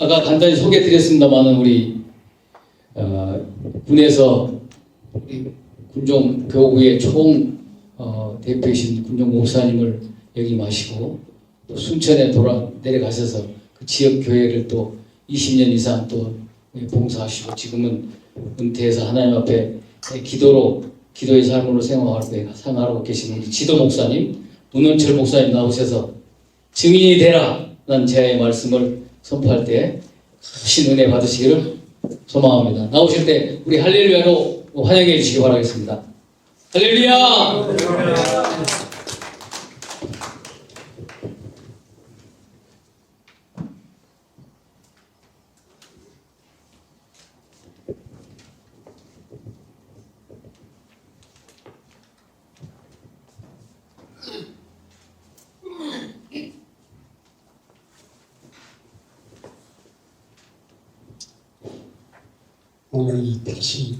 아까 간단히 소개해드렸습니다만은 우리 군에서 우리 군종 교구의 총 대표이신 군종 목사님을 역임하시고 또 순천에 내려가셔서 그 지역 교회를 또 20년 이상 또 봉사하시고 지금은 은퇴해서 하나님 앞에 기도의 삶으로 생활하고 계신 우리 지도 목사님, 문원철 목사님 나오셔서 증인이 되라 라는 제의 말씀을 선포할 때 신 은혜 받으시기를 소망합니다. 나오실 때 우리 할렐루야로 환영해 주시기 바라겠습니다. 할렐루야! 오늘 다시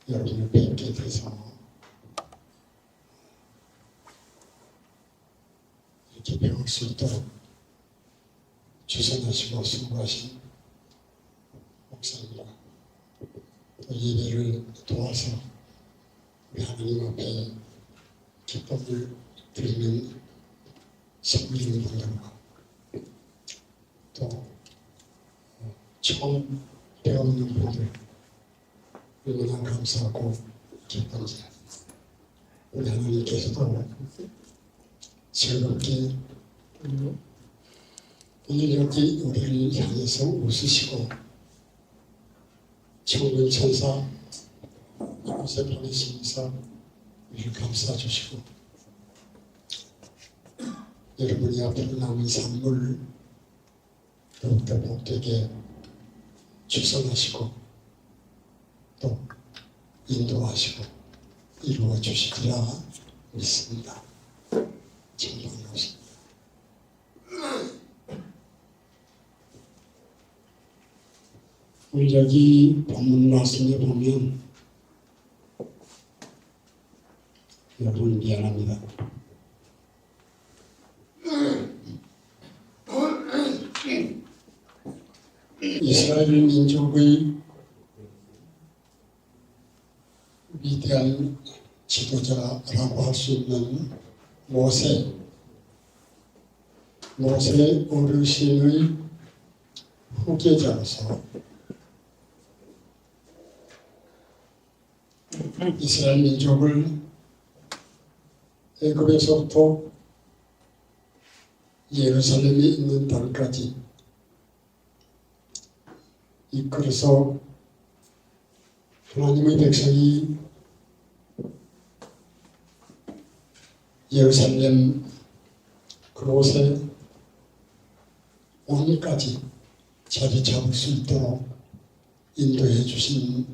여러분을 뵙게 돼서 이렇게 배울 수 있도록 주선하시고 수고하신 목사님과 또 예배를 도와서 우리 하나님 앞에 기쁨을 드리는 성도님들과 또 처음 배우는 분들 너무나 감사하고 기쁩니다. 우리 하나님께서도 즐겁게 이렇게 우리를 향해서 웃으시고 천군 천사 이곳에 보내시면서 우리를 감싸주시고 여러분이 앞으로 남은 삶을 더욱더 복되게 주선하시고 또 인도하시고 이루어 주시리라 믿습니다. 참 반갑습니다. 우리 여기 본문 말씀에 보면 여러분 미안합니다. 이스라엘 민족의 위대한 지도자라고 할 수 있는 모세 어르신의 후계자로서 이스라엘 민족을 애굽에서부터 예루살렘에 있는 달까지 이끌어서 하나님의 백성이 예루살렘 그곳에 오늘까지 자리 잡을 수 있도록 인도해 주신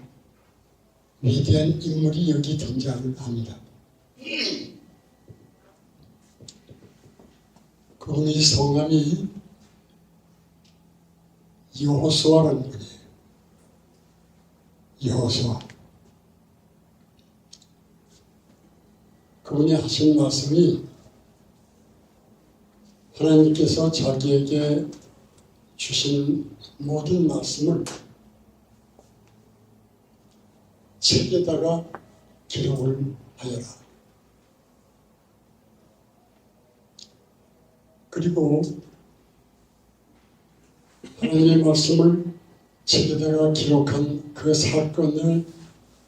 위대한 인물이 여기 등장을 합니다. 그분의 성함이 여호수아라는 분이에요. 여호수아. 그분이 하신 말씀이 하나님께서 자기에게 주신 모든 말씀을 책에다가 기록을 하여라. 그리고 하나님의 말씀을 책에다가 기록한 그 사건을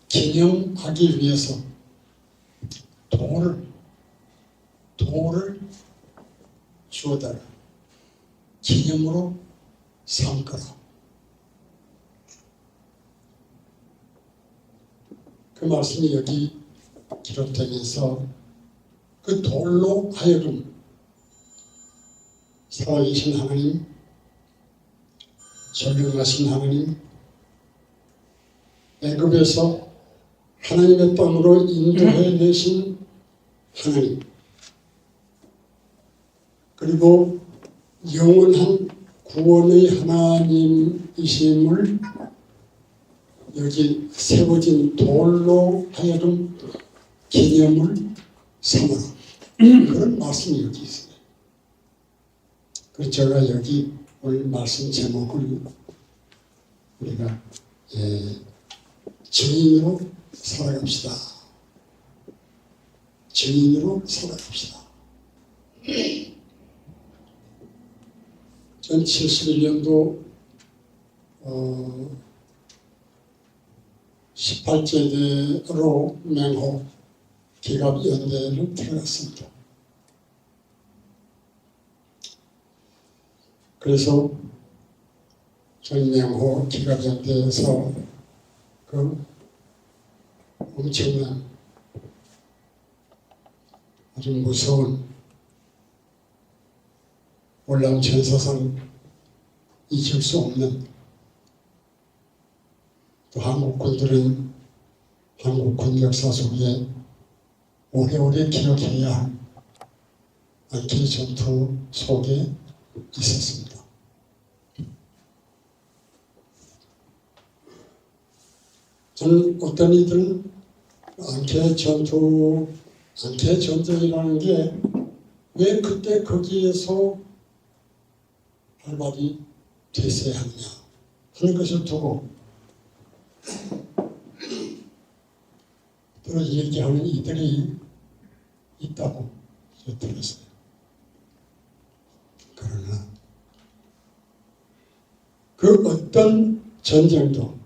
기념하기 위해서 돌을 주어다가 기념으로 삼거라. 그 말씀이 여기 기록되면서 그 돌로 하여금 살아계신 하나님, 전능하신 하나님, 애굽에서 하나님의 땅으로 인도해 내신 하나님, 그리고 영원한 구원의 하나님이심을 여기 세워진 돌로 하여금 기념을 삼으라. 그런 말씀이 여기 있어요. 그래서 제가 여기 오늘 말씀 제목을 우리가 증인으로 살아갑시다. 증인으로 살아갑시다. 전 71년도 18제대로 맹호 기갑연대를 들어갔습니다. 그래서 저희 맹호 기갑연대에서 그 엄청난 아주 무서운 월남 전사상 잊을 수 없는, 또 한국군들은 한국군 역사 속에 오래오래 기억해야 할 안개 전투 속에 있었습니다. 저는 어떤 이들은 안개 전쟁이라는 게 왜 그때 거기에서 발발이 됐어야 하느냐 하는 것을 두고 또 얘기하는 이들이 있다고 들었어요. 그러나 그 어떤 전쟁도,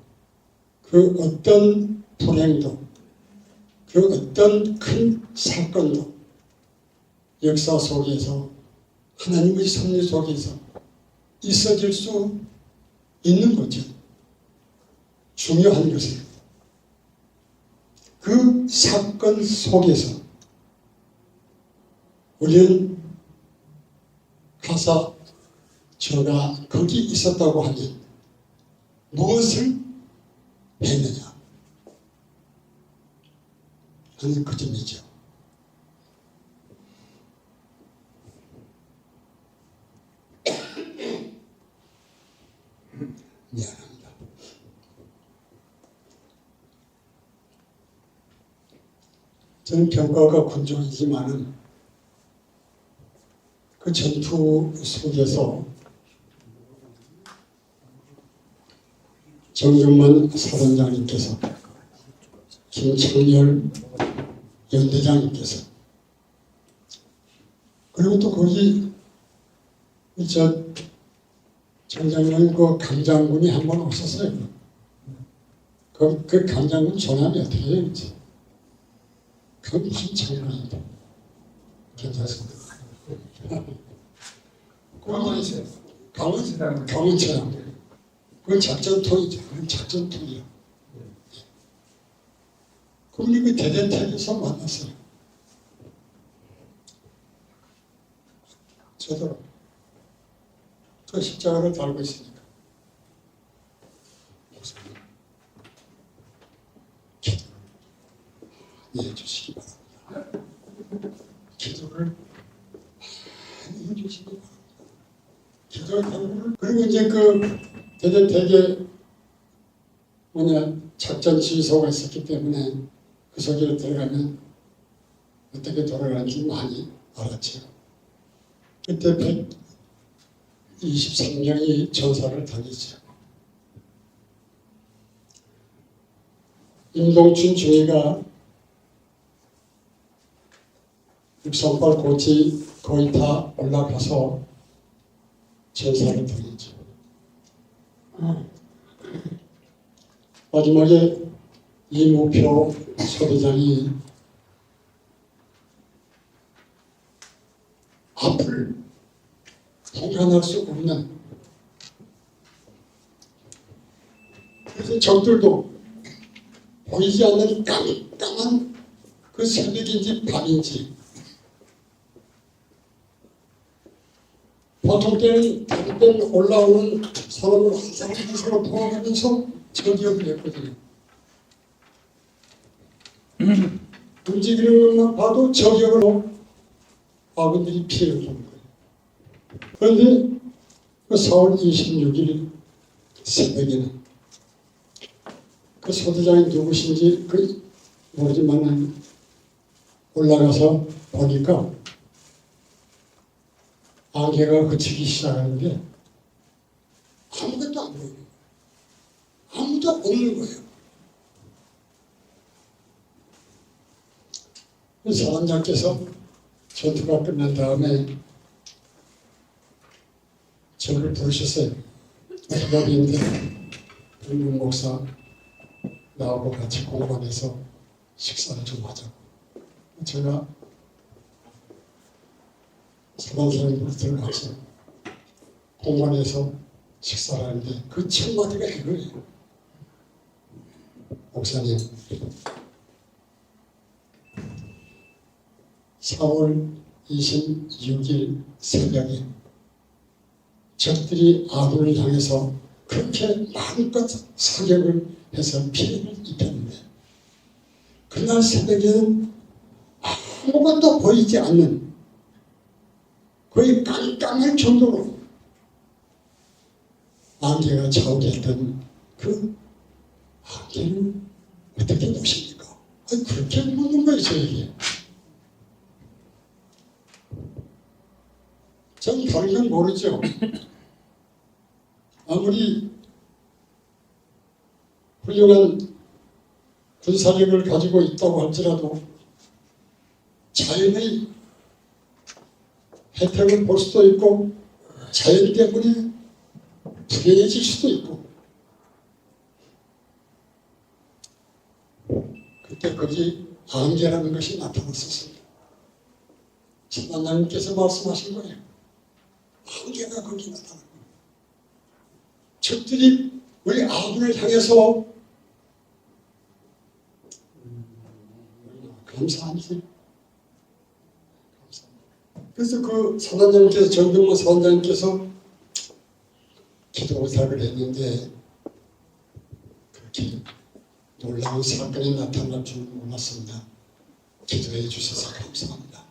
그 어떤 불행도, 그 어떤 큰 사건도 역사 속에서, 하나님의 섭리 속에서 있어질 수 있는 거죠. 중요한 것은 그 사건 속에서 우리는 가서 저가 거기 있었다고 하면 무엇을 했느냐 하는 그 점이죠. 미안합니다. 저는 병과가 군종이지만은 그 전투 속에서 정경만 사단장님께서, 김창렬 연대장님께서, 그리고 또 거기 장장군 그 강장군이 한 번 없었어요. 그 강장군 전함이 어떻게 되는지. 그 무슨 장관인데. 괜찮습니다. 강원처럼. 그건 작전통이죠. 그건 작전통이야. 그분이 그 대대택에서 만났어요. 저도 그 십자가를 달고 있으니까 기도를 해주시기 바랍니다. 기도를 많이 해주시기 바랍니다. 기도를 그리고 이제 그 대대택에 작전 지휘소가 있었기 때문에 그 속에 들어가면 어떻게 돌아가는지 많이 알았죠. 그때 123명이 전사를 당했죠. 임동춘 중위가 638 고지 거의 다 올라가서 전사를 당했죠. 마지막에 이무표 소대장이 앞을 공간할 수 없는, 그래서 적들도 보이지 않는 깜깜한 그 새벽인지 밤인지, 보통 때는 다른 때는 올라오는 사람을 한 사람 한 사람 포함하면서 저기업을 했거든요. 움직이는 것만 봐도 저기업으로 아군들이 피해를 보는 거예요. 그런데 그 4월 26일 새벽에는 그 소대장이 누구신지 모르지만 올라가서 보니까 안개가 그치기 시작하는데 아무것도 안 보여요. 아무도 없는 거예요. 사관장께서 전투가 끝난 다음에 저를 부르셨어요. 해법인데 윤 목사 나하고 같이 공관에서 식사를 좀 하자고. 제가 사관사님으로 들어가서 공관에서 식사를 하는데 그 첫 마디가 이거예요. 목사님, 4월 26일 새벽에 적들이 아군을 향해서 그렇게 마음껏 사격을 해서 피해를 입혔는데 그날 새벽에는 아무것도 보이지 않는 거의 깜깜할 정도로 안개가 차오르던 그 안개를 어떻게 보십니까? 아니, 그렇게 묻는 거예요, 저에게. 전 다른 건 모르죠. 아무리 훌륭한 군사력을 가지고 있다고 할지라도 자연의 혜택을 볼 수도 있고 자연 때문에 불행해질 수도 있고 그때 거기 안개라는 것이 나타났었습니다. 신앙님께서 말씀하신 거예요. 안개가 거기 나타난 거예요. 적들이 우리 아군을 향해서 감사합니다. 그래서 그 사단장님께서 정병모 사단장님께서 기도 부탁을 했는데 그렇게 놀라운 사건이 나타날 줄 몰랐습니다. 기도해 주셔서 감사합니다.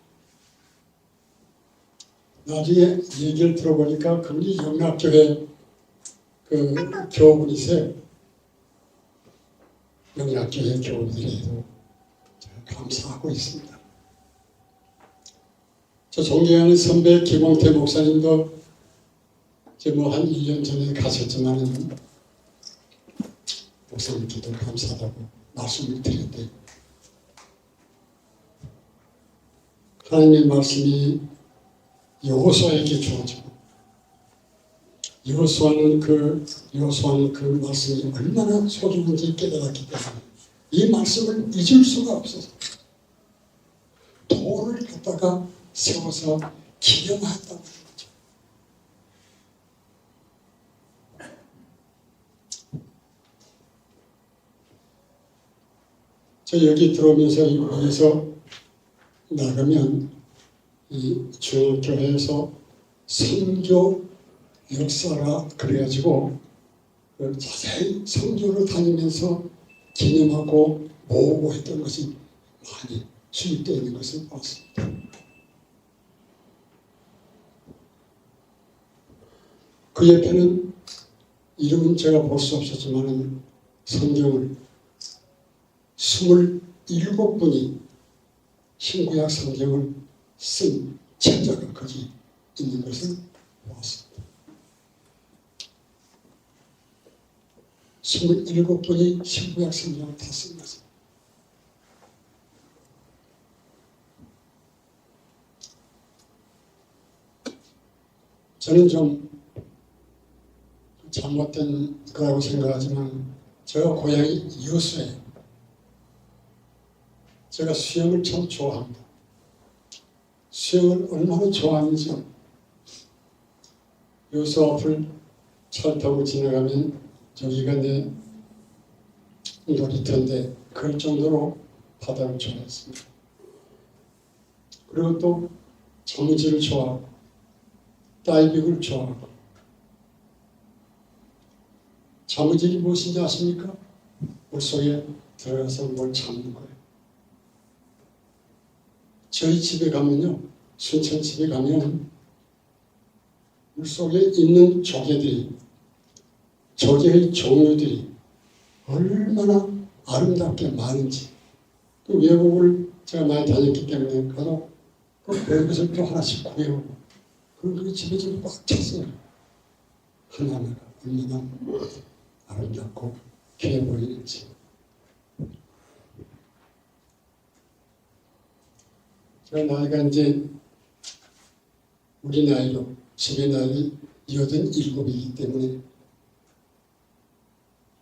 나중에 얘기를 들어보니까 그분이 영락교회 그 교우분이세요. 영락교회 교우들에도 감사하고 있습니다. 저 존경하는 선배 김홍태 목사님도 이제 뭐 한 1년 전에 가셨지만은 목사님께도 감사하다고 말씀을 드렸대요. 하나님의 말씀이 여호수아에게 주어지고 여호수아는 그 말씀이 얼마나 소중한지 깨달았기 때문에 이 말씀을 잊을 수가 없어서 돌을 갖다가 세워서 기념하였다고 하는 거죠. 저 여기 들어오면서 여기서 나가면 이 중앙교회에서 선교 역사라 그래가지고 자세히 선교를 다니면서 기념하고 모으고 했던 것이 많이 수입되어 있는 것을 봤습니다. 그 옆에는 이름은 제가 볼 수 없었지만 성경을 27분이 신구약 성경을 쓴 책자가 거기 있는 것을 보았습니다. 27분이 신구약 성경을 다 쓴 것입니다. 저는 좀 잘못된 거라고 생각하지만 제가 고향이 여수예요. 제가 수영을 참 좋아합니다. 수영을 얼마나 좋아하는지 여수 앞을 차를 타고 지나가면 저기가 내 놀이터인데 그럴 정도로 바다를 좋아했습니다. 그리고 또 정지를 좋아하고 다이빙을 좋아하고 자무질이 무엇인지 아십니까? 물속에 들어가서 뭘 잡는 거예요. 저희 집에 가면요, 순천 집에 가면 물속에 있는 조개들이, 조개의 종류들이 얼마나 아름답게 많은지, 또 외국을 제가 많이 다녔기 때문에 가서 그 배구슬도 하나씩 구해오고 그 집에 지금 꽉 찼어요. 하나하나가 얼마나 아름답고 귀해 보이는지. 제가 나이가 이제 우리 나이로 집의 나이 87이기 때문에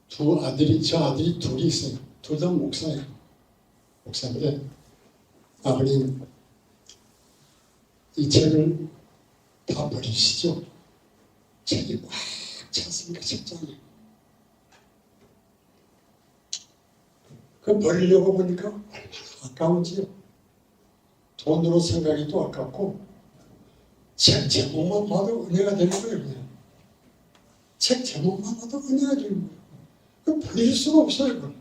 저 아들이 둘이 있어요. 둘 다 목사예요. 목사인데 아버님 이 책을 다 버리시죠. 책이 꽉 찼으니까 책장에. 그 버리려고 보니까 얼마나 아까운지요. 돈으로 생각해도 아깝고 책 제목만 봐도 은혜가 되는 거예요. 그냥. 책 제목만 봐도 은혜가 되는 거예요. 그 버릴 수가 없어요. 그걸.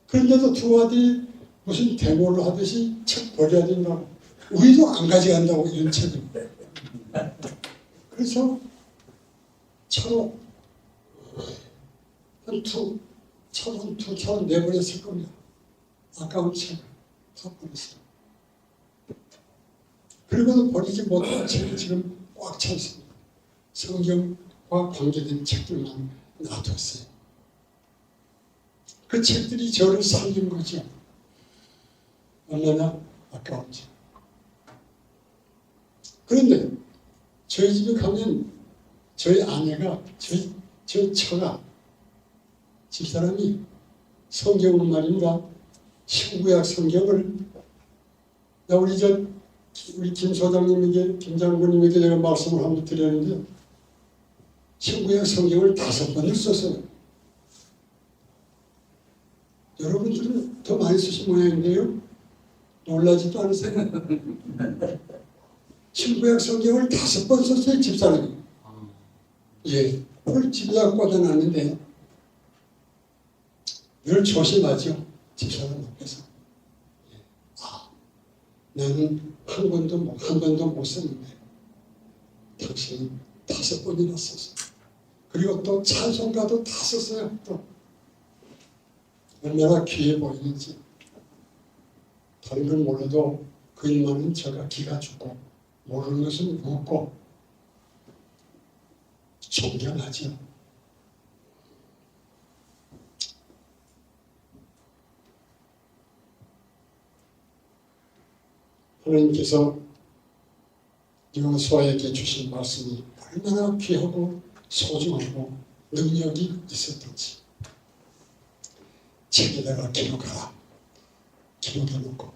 그런데도 두 아들이 무슨 대모를 하듯이 책 버려야 된다고. 우리도 안 가져간다고 이런 책을. 그래서 차로 차로 두 차로 내버렸을 겁니다. 아까운 책을 다 버렸어요. 그리고도 버리지 못한 책이 지금 꽉 차 있습니다. 성경과 관계된 책들만 놔뒀어요. 그 책들이 저를 살린 거죠. 얼마나 아까운지. 그런데 저희 집에 가면 저희 아내가 저희 처가 집사람이 성경을 말입니다. 신구약 성경을 우리 김 소장님에게 김 장군님에게 제가 말씀을 한번 드렸는데 신구약 성경을 5번을 썼어요. 여러분들은 더 많이 쓰신 모양인데요. 놀라지도 않으세요? 신구약 성경을 5번 썼어요, 집사람이. 예, 그걸 집에다 꽂아놨는데 늘 조심하죠, 집사람 앞에서. 나는 한 번도 못 썼는데 당신이 5번이나 썼어. 그리고 또 찬송가도 다 썼어요. 또 얼마나 귀해 보이는지. 다른 건 몰라도 그 일만은 제가 기가 죽고 모르는 것은 묻고 존경하죠. 하나님께서 여호수아에게 주신 말씀이 얼마나 귀하고 소중하고 능력이 있었던지 책에다가 기록하라. 기록해놓고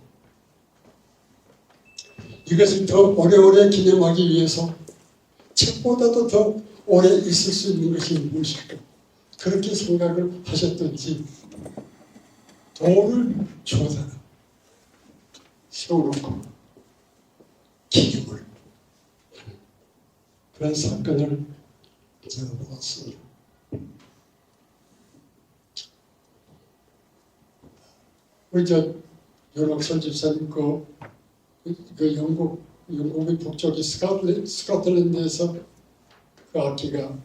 이것을 더 오래오래 기념하기 위해서 책보다도 더 오래 있을 수 있는 것이 무엇일까? 그렇게 생각을 하셨던지 돌을 주워다가 세워놓고 기념을 하는 그런 사건을 제가 보았습니다. 우리 윤옥선 집사님 영국의 북쪽의 스코틀랜드에서 그 악기가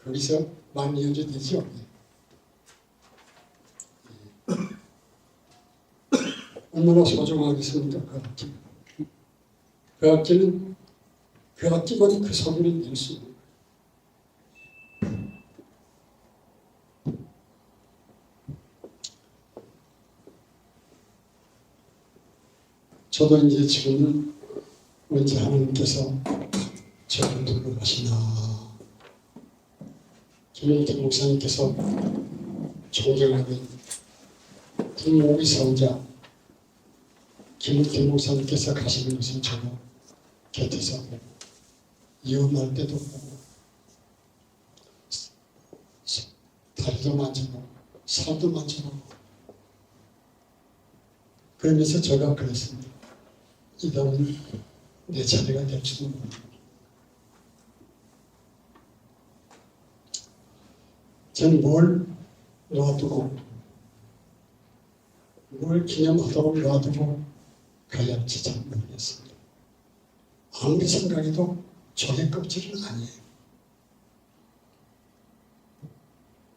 거기서 많이 연주되죠. 얼마나 소중하겠습니까, 그 악기. 그 악기는 그 악기만 그 소리를 낼 수 있는 거예요. 저도 이제 지금은 언제 하나님께서 저를 누구하시나. 김영태 목사님께서 존경하는 국목의 성자 김영태 목사님께서 가시는 것을 저도 곁에서 보고 이혼할 때도 보고 다리도 만져보고 살도 만져보고 그러면서 제가 그랬습니다. 이 다음은 내 차례가 될지도 모릅니다. 저는 뭘 놔두고 뭘 기념하도록 놔두고 가야 할지 잘 모르겠습니다. 아무리 생각해도 조개 껍질은 아니에요.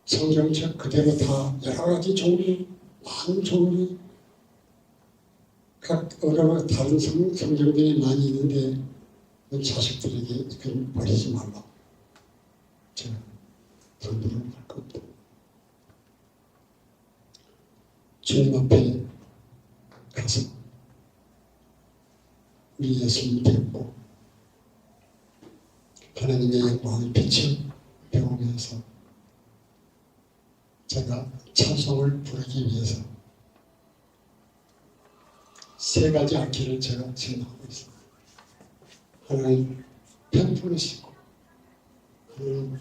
성경책 그대로 다 여러 가지 종류, 많은 종류 각 여러 다른 성경들이 많이 있는데 자식들에게 이걸 버리지 말라. 제가 당부를 할 겁니다. 주님 앞에 가서 우리 예수님 뵙고 하나님의 영광의 빛을 배우면서 제가 찬송을 부르기 위해서 세 가지 악기를 제가 지금 하고 있습니다. 하나는 펜포르시고, 하나는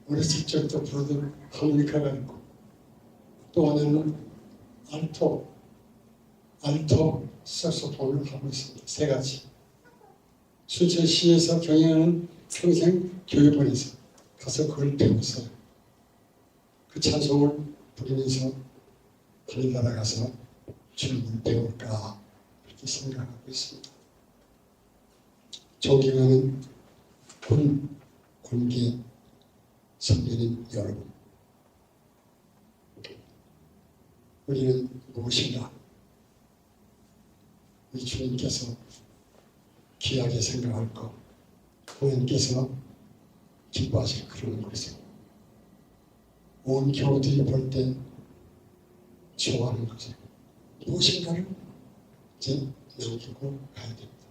어렸을 적부터 부르던 하모니카가 있고, 또 하나는 알토 색소폰을 하고 있습니다. 세 가지. 순천시에서 경영하는 평생 교육원에서 가서 그걸 배웠어요. 그 찬송을 부르면서 하늘나라 가서 주님을 배울까 그렇게 생각하고 있습니다. 존경하는 군계 선배님 여러분, 우리는 무엇인가? 우리 주님께서 귀하게 생각할 것, 하나님께서 기뻐하실 그런 것을 온 교우들이 볼 때 좋아하는 것을 무엇인가를 이제 남기고 가야 됩니다.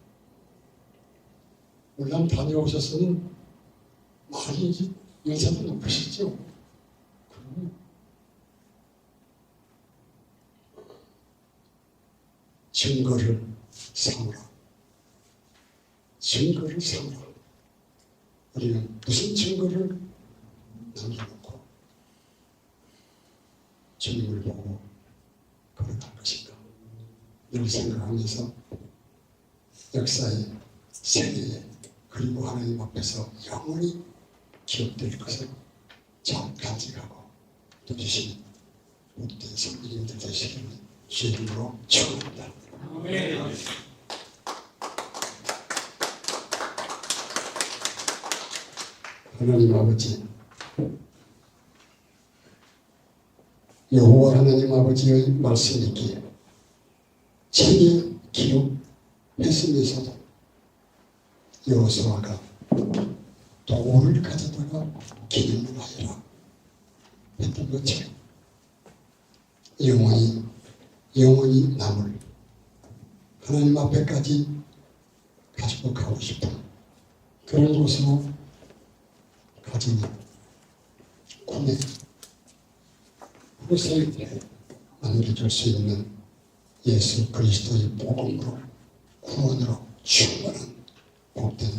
물론 다녀오셔서는 많이 연세도 높으시죠. 그러면 증거를 삼으라. 증거를 삼으라. 우리는 무슨 증거를 남겨놓고 주님을 보고 걸어갈 것인가 늘 생각하면서 역사에, 세계에, 그리고 하나님 앞에서 영원히 기억될 것을 잘 간직하고 또 주신 못된 성도님들 되시기를 주의 이름으로 축원합니다. 하나님 아버지, 여호와 하나님 아버지의 말씀이기에 책에 기록했으면서도 여호수아가 돌을 가져다가 기념을 하여라 했던 것처럼 영원히 남을 하나님 앞에까지 가지고 가고 싶은 그런 곳으로 가정이 꿈에 후세에 남겨줄 수 있는 예수 그리스도의 복음으로 구원으로 충만한 복된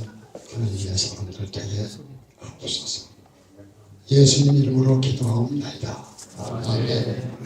하나님의 사람들 되게 하옵소서. 예수님 이름으로 기도하옵나이다. 아멘.